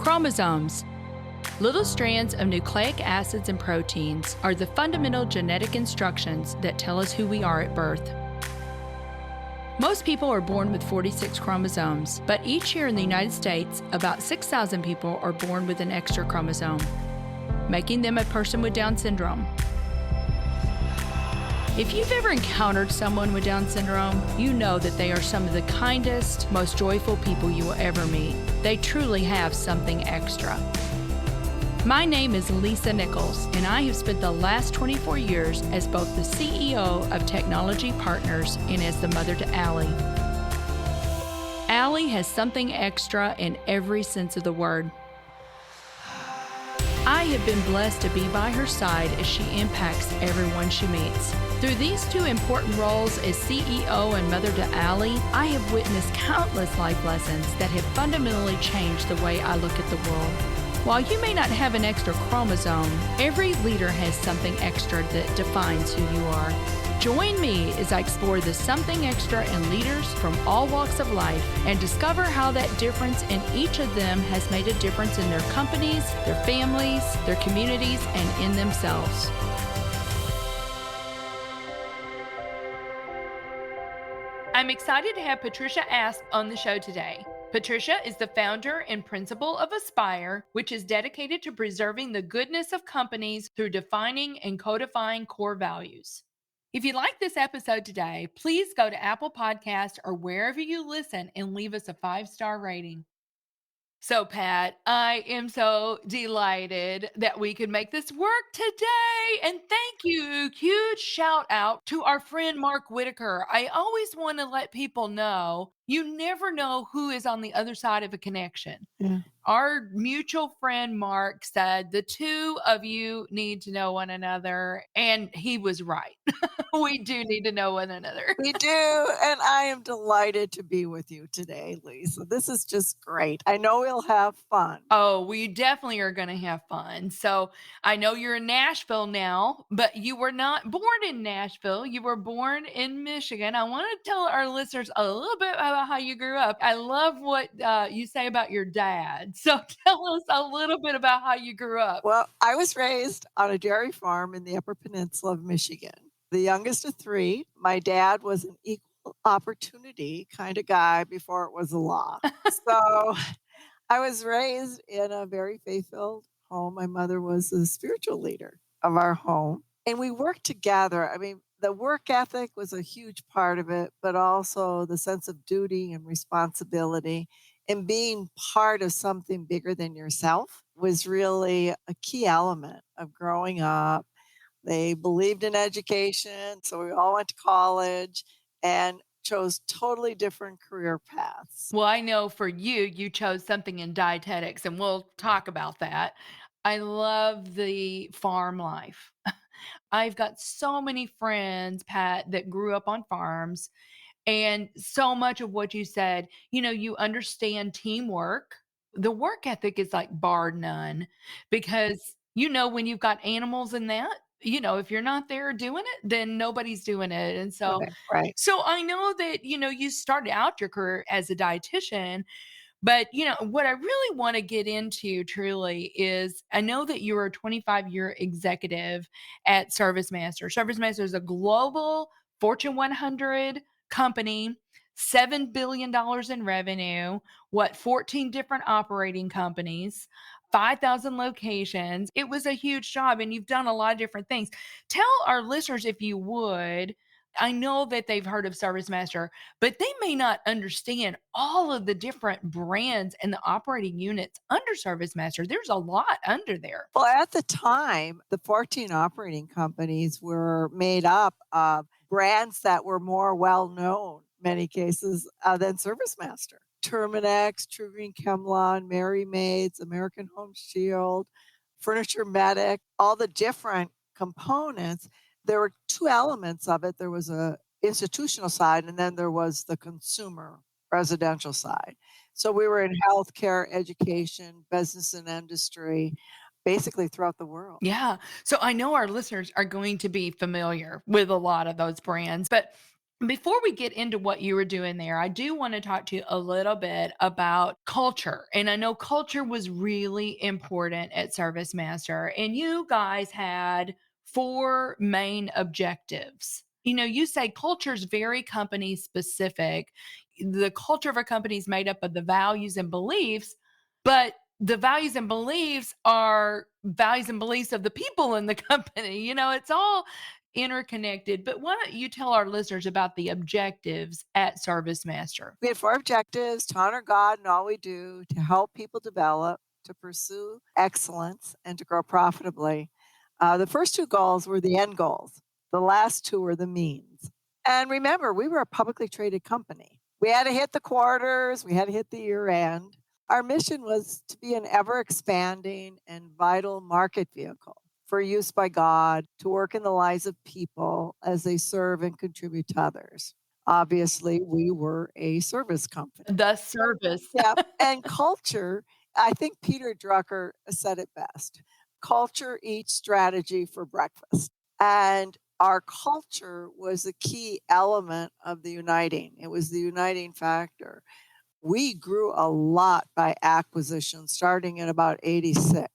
Chromosomes. Little strands of nucleic acids and proteins are the fundamental genetic instructions that tell us who we are at birth. Most people are born with 46 chromosomes, but each year in the United States, about 6,000 people are born with an extra chromosome, making them a person with Down syndrome. If you've ever encountered someone with Down syndrome, you know that they are some of the kindest, most joyful people you will ever meet. They truly have something extra. My name is Lisa Nichols, and I have spent the last 24 years as both the CEO of Technology Partners and as the mother to Allie. Allie has something extra in every sense of the word. I have been blessed to be by her side as she impacts everyone she meets. Through these two important roles as CEO and mother to Allie, I have witnessed countless life lessons that have fundamentally changed the way I look at the world. While you may not have an extra chromosome, every leader has something extra that defines who you are. Join me as I explore the something extra in leaders from all walks of life and discover how that difference in each of them has made a difference in their companies, their families, their communities, and in themselves. I'm excited to have Patricia Asp on the show today. Patricia is the founder and principal of Aspire, which is dedicated to preserving the goodness of companies through defining and codifying core values. If you like this episode today, please go to Apple Podcasts or wherever you listen and leave us a 5-star rating. So, Pat, I am so delighted that we could make this work today. And thank you. Huge shout out to our friend Mark Whitaker. I always want to let people know you never know who is on the other side of a connection. Yeah. Our mutual friend Mark said the two of you need to know one another, and he was right. We do need to know one another. We do, and I am delighted to be with you today, Lisa. This is just great. I know we'll have fun. Oh, we definitely are going to have fun. So I know you're in Nashville now, but you were not born in Nashville. You were born in Michigan. I want to tell our listeners a little bit about how you grew up. I love what you say about your dad. So tell us a little bit about how you grew up. Well, I was raised on a dairy farm in the Upper Peninsula of Michigan. The youngest of three. My dad was an equal opportunity kind of guy before it was a law. So I was raised in a very faith-filled home. My mother was the spiritual leader of our home, and we worked together. I mean, the work ethic was a huge part of it, but also the sense of duty and responsibility and being part of something bigger than yourself was really a key element of growing up. They believed in education, so we all went to college and chose totally different career paths. Well, I know for you, you chose something in dietetics, and we'll talk about that. I love the farm life. I've got so many friends, Pat, that grew up on farms, and so much of what you said, you understand teamwork. The work ethic is like bar none because, when you've got animals in that, if you're not there doing it, then nobody's doing it. And so, Right. so I know that, you started out your career as a dietitian, but, what I really want to get into truly is I know that you were a 25-year executive at ServiceMaster. ServiceMaster is a global Fortune 100 company, $7 billion in revenue, 14 different operating companies, 5,000 locations. It was a huge job, and you've done a lot of different things. Tell our listeners, if you would, I know that they've heard of ServiceMaster, but they may not understand all of the different brands and the operating units under ServiceMaster. There's a lot under there. Well, at the time, the 14 operating companies were made up of brands that were more well-known, many cases, than ServiceMaster. Terminex, True Green Chemlon, Mary Maids, American Home Shield, Furniture Medic, all the different components. There were two elements of it. There was a institutional side, and then there was the consumer residential side. So we were in healthcare, education, business and industry, basically throughout the world. Yeah. So I know our listeners are going to be familiar with a lot of those brands, but Before we get into what you were doing there, I do want to talk to you a little bit about culture. And I know culture was really important at Service Master, and you guys had four main objectives. You say culture is very company specific. The culture of a company is made up of the values and beliefs, but the values and beliefs are values and beliefs of the people in the company. It's all interconnected. But why don't you tell our listeners about the objectives at Service Master? We had 4 objectives: to honor God in all we do, to help people develop, to pursue excellence, and to grow profitably. The first 2 goals were the end goals. The last 2 were the means. And remember, we were a publicly traded company. We had to hit the quarters, we had to hit the year end. Our mission was to be an ever expanding and vital market vehicle for use by God to work in the lives of people as they serve and contribute to others. Obviously, we were a service company. The service. Yeah, and culture, I think Peter Drucker said it best. Culture eats strategy for breakfast. And our culture was a key element of the uniting. It was the uniting factor. We grew a lot by acquisition starting in about 86.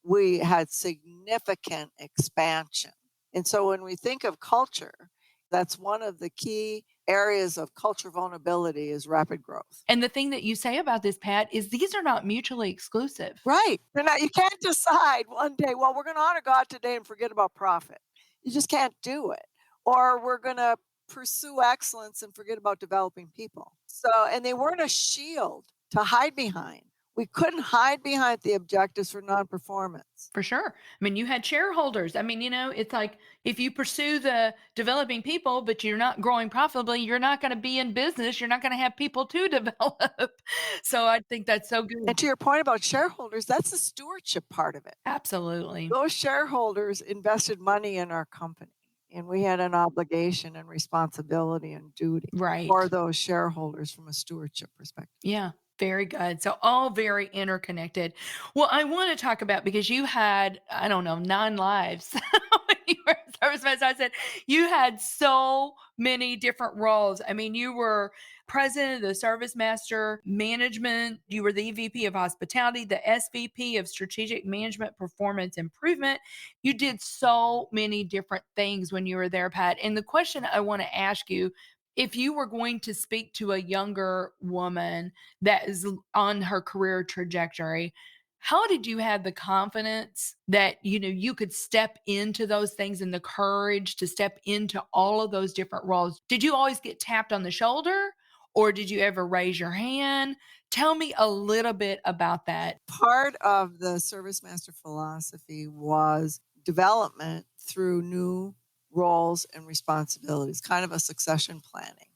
We had significant expansion. And so when we think of culture, that's one of the key areas of culture vulnerability is rapid growth. And the thing that you say about this, Pat, is these are not mutually exclusive. Right. You can't decide one day, well, we're going to honor God today and forget about profit. You just can't do it. Or we're going to pursue excellence and forget about developing people. So, and they weren't a shield to hide behind. We couldn't hide behind the objectives for non performance. For sure. I mean, you had shareholders. I mean, it's like if you pursue the developing people, but you're not growing profitably, you're not going to be in business. You're not going to have people to develop. So I think that's so And good. to your point about shareholders, that's the stewardship part of it. Absolutely. Those shareholders invested money in our company, and we had an obligation and responsibility and duty Right. for those shareholders from a stewardship perspective. Yeah, very good. So all very interconnected. Well, I want to talk about because you had, I don't know, 9 lives when you were a service master. I said you had so many different roles. I mean, you were president of the service master management, you were the EVP of hospitality, the SVP of strategic management performance improvement. You did so many different things when you were there, Pat. And the question I want to ask you, if you were going to speak to a younger woman that is on her career trajectory, how did you have the confidence that you could step into those things and the courage to step into all of those different roles? Did you always get tapped on the shoulder or did you ever raise your hand? Tell me a little bit about that. Part of the service master philosophy was development through new roles and responsibilities, kind of a succession planning.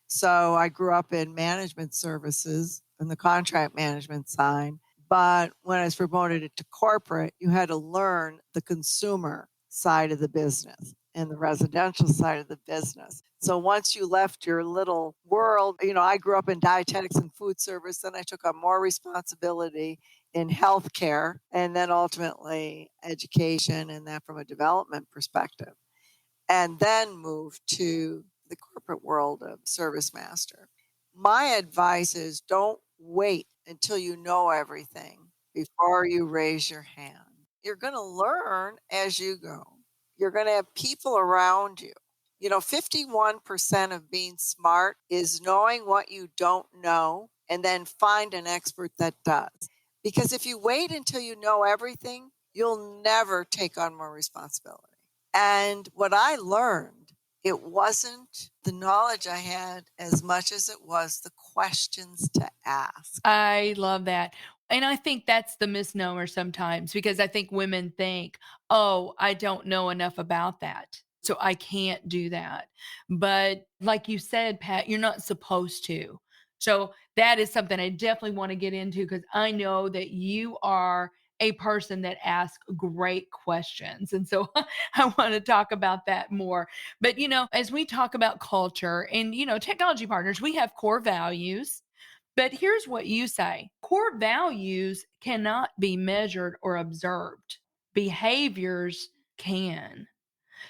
So I grew up in management services and the contract management side. But when I was promoted to corporate, you had to learn the consumer side of the business and the residential side of the business. So once you left your little world, I grew up in dietetics and food service, then I took on more responsibility in healthcare and then ultimately education and that from a development perspective, and then moved to the corporate world of service master. My advice is don't wait until you know everything before you raise your hand. You're going to learn as you go. You're going to have people around you. 51% of being smart is knowing what you don't know and then find an expert that does. Because if you wait until you know everything, you'll never take on more responsibility. And what I learned, it wasn't the knowledge I had as much as it was the questions to ask. I love that. And I think that's the misnomer sometimes because I think women think, oh, I don't know enough about that. So I can't do that. But like you said, Pat, you're not supposed to. So that is something I definitely want to get into because I know that you are a person that asks great questions. And so I want to talk about that more. But, as we talk about culture and, technology partners, we have core values. But here's what you say: core values cannot be measured or observed, behaviors can.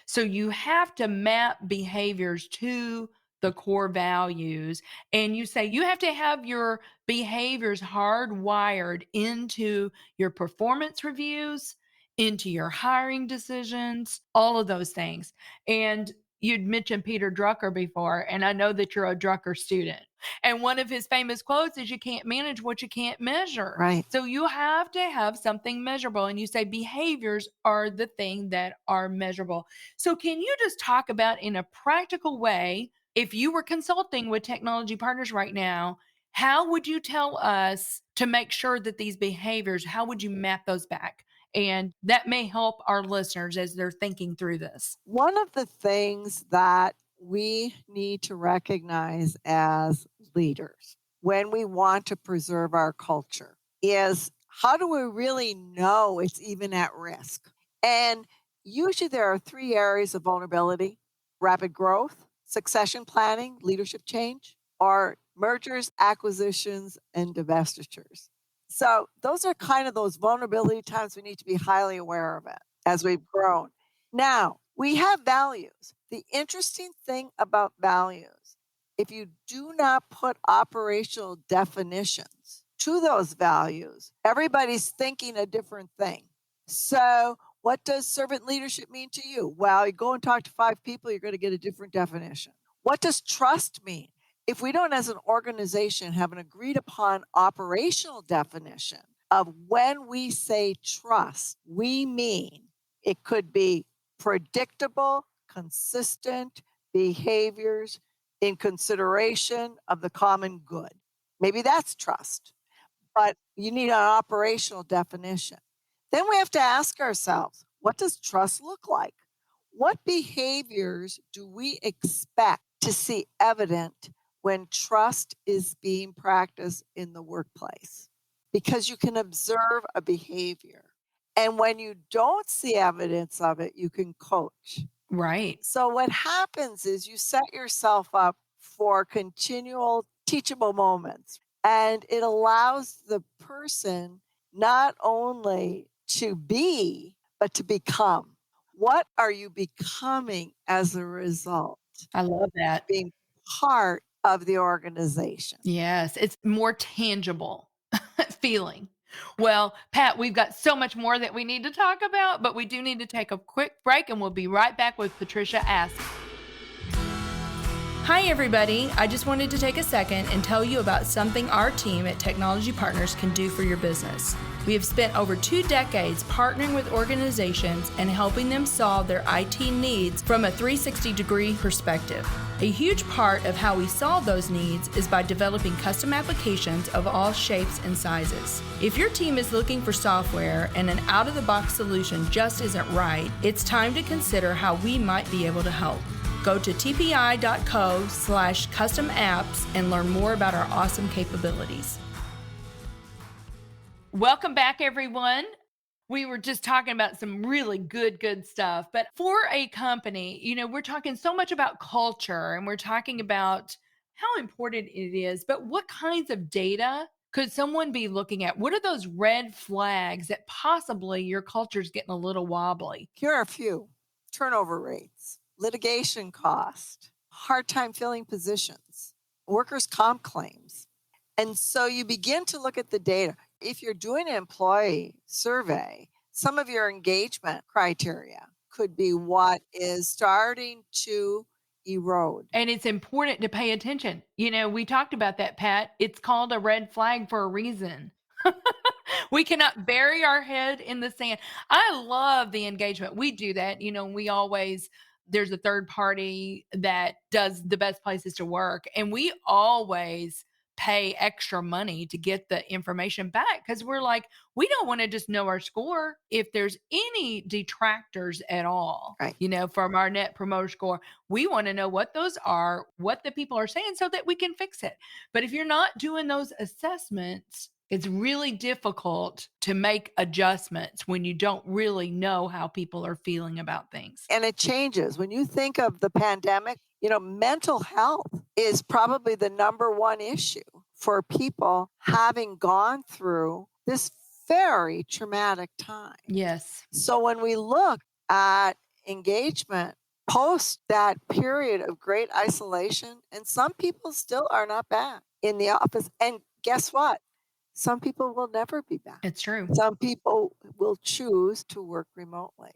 So you have to map behaviors to the core values. And you say you have to have your behaviors hardwired into your performance reviews, into your hiring decisions, all of those things. And you'd mentioned Peter Drucker before, and I know that you're a Drucker student. And one of his famous quotes is, "You can't manage what you can't measure." Right. So you have to have something measurable. And you say behaviors are the thing that are measurable. So can you just talk about in a practical way, if you were consulting with technology partners right now, how would you tell us to make sure that these behaviors, how would you map those back? And that may help our listeners as they're thinking through this. One of the things that we need to recognize as leaders when we want to preserve our culture is, how do we really know it's even at risk? And usually there are three areas of vulnerability: rapid growth, succession planning, leadership change, or mergers, acquisitions, and divestitures. So those are kind of those vulnerability times we need to be highly aware of it as we've grown. Now, we have values. The interesting thing about values, if you do not put operational definitions to those values, everybody's thinking a different thing. So, what does servant leadership mean to you? Well, you go and talk to 5 people, you're going to get a different definition. What does trust mean? If we don't, as an organization, have an agreed upon operational definition of when we say trust, we mean it could be predictable, consistent behaviors in consideration of the common good. Maybe that's trust, but you need an operational definition. Then we have to ask ourselves, what does trust look like? What behaviors do we expect to see evident when trust is being practiced in the workplace? Because you can observe a behavior. And when you don't see evidence of it, you can coach. Right. So what happens is you set yourself up for continual teachable moments, and it allows the person not only to be, but to become. What are you becoming as a result I love that. of being part of the organization? Yes, it's more tangible feeling. Well, Pat, we've got so much more that we need to talk about, but we do need to take a quick break and we'll be right back with Patricia Asp. Hi, everybody. I just wanted to take a second and tell you about something our team at Technology Partners can do for your business. We have spent over 2 decades partnering with organizations and helping them solve their IT needs from a 360-degree perspective. A huge part of how we solve those needs is by developing custom applications of all shapes and sizes. If your team is looking for software and an out-of-the-box solution just isn't right, it's time to consider how we might be able to help. Go to tpi.co/custom apps and learn more about our awesome capabilities. Welcome back, everyone. We were just talking about some really good stuff. But for a company, we're talking so much about culture and we're talking about how important it is. But what kinds of data could someone be looking at? What are those red flags that possibly your culture is getting a little wobbly? Here are a few: turnover rates, litigation cost, hard time filling positions, workers' comp claims. And so you begin to look at the data. If you're doing an employee survey, some of your engagement criteria could be what is starting to erode. And it's important to pay attention. We talked about that, Pat. It's called a red flag for a reason. We cannot bury our head in the sand. I love the engagement. We do that. There's a third party that does the best places to work. And we always pay extra money to get the information back because we're like, we don't want to just know our score if there's any detractors at all, Right. From our net promoter score. We want to know what those are, what the people are saying so that we can fix it. But if you're not doing those assessments, it's really difficult to make adjustments when you don't really know how people are feeling about things. And it changes. When you think of the pandemic, mental health is probably the number one issue for people having gone through this very traumatic time. Yes. So when we look at engagement post that period of great isolation, and some people still are not back in the office. And guess what? Some people will never be back. It's true. Some people will choose to work remotely.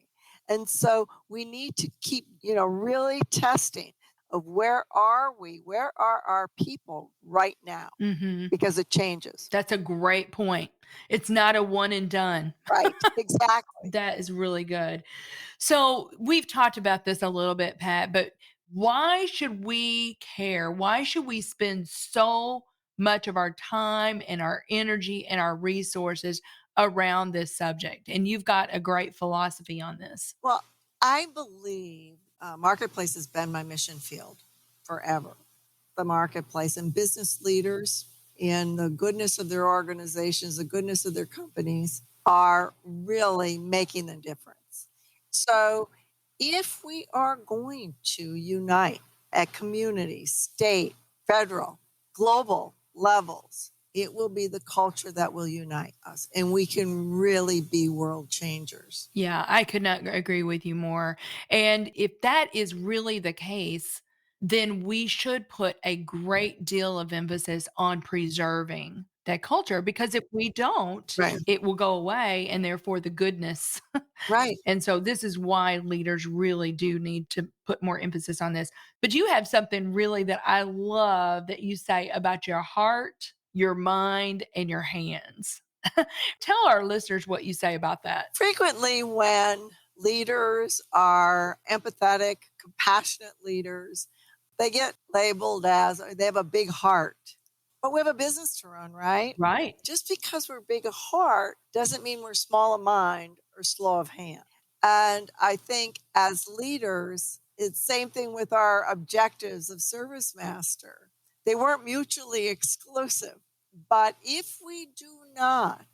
And so we need to keep, really testing of where are we? Where are our people right now? Mhm. Because it changes. That's a great point. It's not a one and done. Right. Exactly. That is really good. So, we've talked about this a little bit, Pat, but why should we care? Why should we spend so much of our time and our energy and our resources around this subject? And you've got a great philosophy on this. Well, I believe marketplace has been my mission field forever. The marketplace and business leaders in the goodness of their organizations, the goodness of their companies are really making the difference. So, if we are going to unite at community, state, federal, global levels, it will be the culture that will unite us, and we can really be world changers. Yeah, I could not agree with you more. And if that is really the case, then we should put a great deal of emphasis on preserving that culture because if we don't, Right. it will go away and therefore the goodness. Right. And so this is why leaders really do need to put more emphasis on this. But you have something really that I love that you say about your heart, your mind, and your hands. Tell our listeners what you say about that. Frequently, when leaders are empathetic, compassionate leaders, they get labeled as they have a big heart. But we have a business to run, right? Right. Just because we're big of heart doesn't mean we're small of mind or slow of hand. And I think as leaders, it's same thing with our objectives of service master. They weren't mutually exclusive. But if we do not,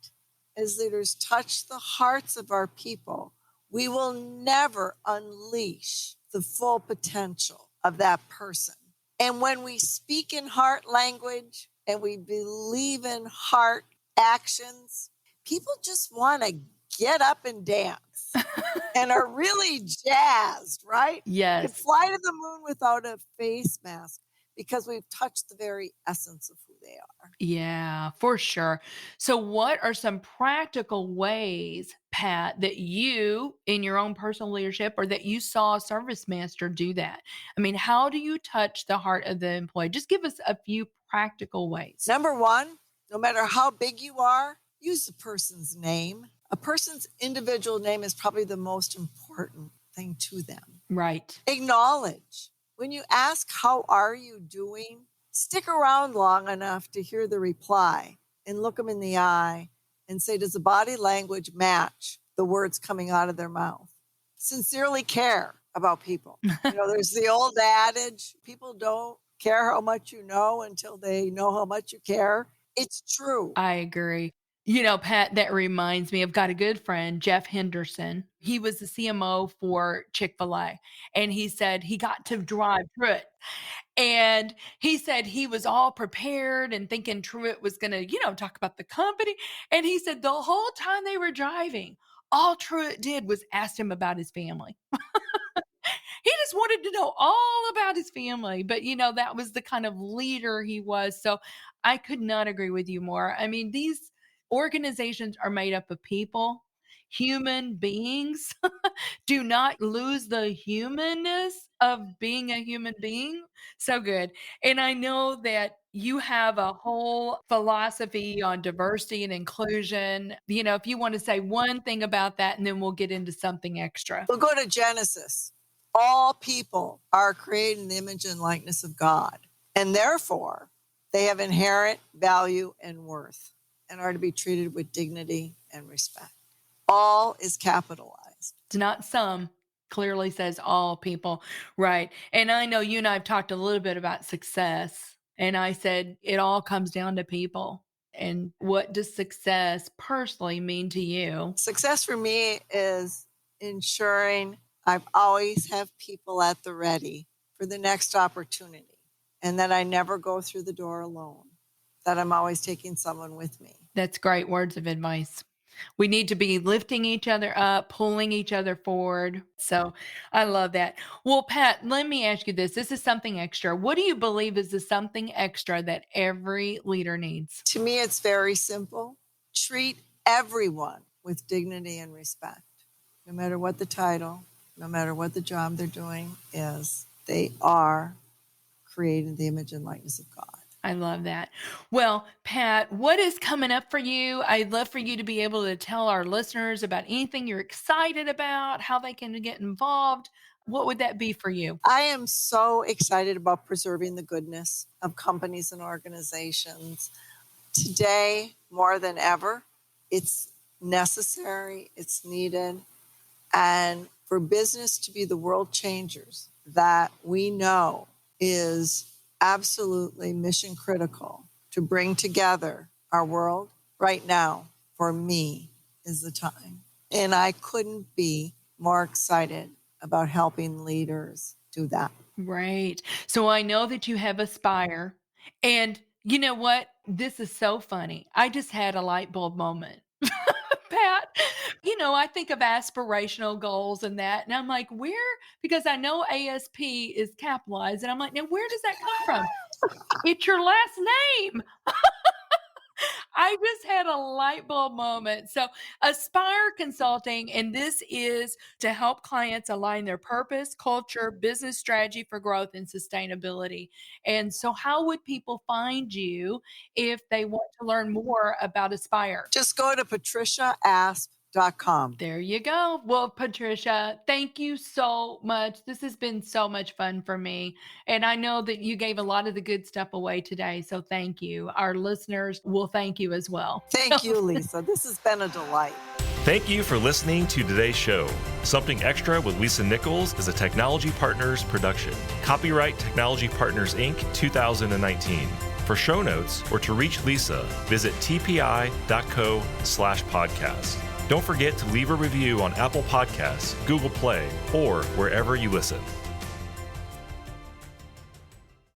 as leaders, touch the hearts of our people, we will never unleash the full potential of that person. And when we speak in heart language and we believe in heart actions, people just want to get up and dance and are really jazzed, right? Can Yes. fly to the moon without a face mask because we've touched the very essence of who they are. Yeah, for sure. So, what are some practical ways, Pat, that you in your own personal leadership or that you saw a service master do that? I mean, how do you touch the heart of the employee? Just give us a few practical ways. Number one, no matter how big you are, use the person's name. A person's individual name is probably the most important thing to them. Right. Acknowledge. When you ask, how are you doing? Stick around long enough to hear the reply and look them in the eye and say, does the body language match the words coming out of their mouth? Sincerely care about people. There's the old adage, people don't care how much you know until they know how much you care. It's true. I agree. You know, Pat, that reminds me, I've got a good friend, Jeff Henderson. He was the CMO for Chick-fil-A, and he said he got to drive through it. And he said he was all prepared and thinking Truett was going to, talk about the company. And he said the whole time they were driving, all Truett did was ask him about his family. He just wanted to know all about his family. But, that was the kind of leader he was. So I could not agree with you more. I mean, these organizations are made up of people, human beings. Do not lose the humanness of being a human being. So good. And I know that you have a whole philosophy on diversity and inclusion. If you want to say one thing about that, and then we'll get into something extra. We'll go to Genesis. All people are created in the image and likeness of God, and therefore they have inherent value and worth and are to be treated with dignity and respect. All is capitalized. It's not some, clearly says all people. Right. And I know you and I have talked a little bit about success. And I said it all comes down to people. And what does success personally mean to you? Success for me is ensuring I've always have people at the ready for the next opportunity, and that I never go through the door alone, that I'm always taking someone with me. That's great words of advice. We need to be lifting each other up, pulling each other forward. So I love that. Well, Pat, let me ask you this. This is something extra. What do you believe is the something extra that every leader needs? To me, it's very simple. Treat everyone with dignity and respect, no matter what the title, no matter what the job they're doing is. They are created in the image and likeness of God. I love that. Well, Pat, what is coming up for you? I'd love for you to be able to tell our listeners about anything you're excited about, how they can get involved. What would that be for you? I am so excited about preserving the goodness of companies and organizations. Today, more than ever, it's necessary, it's needed, and for business to be the world changers that we know is absolutely mission critical to bring together our world right now, for me, is the time. And I couldn't be more excited about helping leaders do that. Right. So I know that you have Aspire. And you know what? This is so funny. I just had a light bulb moment. Pat, I think of aspirational goals and that. And I'm like, where? Because I know ASP is capitalized. And I'm like, now where does that come from? It's your last name. I just had a light bulb moment. So, Aspire Consulting, and this is to help clients align their purpose, culture, business strategy for growth and sustainability. And so, how would people find you if they want to learn more about Aspire? Just go to patriciaasp.com. There you go. Well, Patricia, thank you so much. This has been so much fun for me. And I know that you gave a lot of the good stuff away today. So thank you. Our listeners will thank you as well. Thank you, Lisa. This has been a delight. Thank you for listening to today's show. Something Extra with Lisa Nichols is a Technology Partners production. Copyright Technology Partners, Inc. 2019. For show notes or to reach Lisa, visit tpi.co/podcast. Don't forget to leave a review on Apple Podcasts, Google Play, or wherever you listen.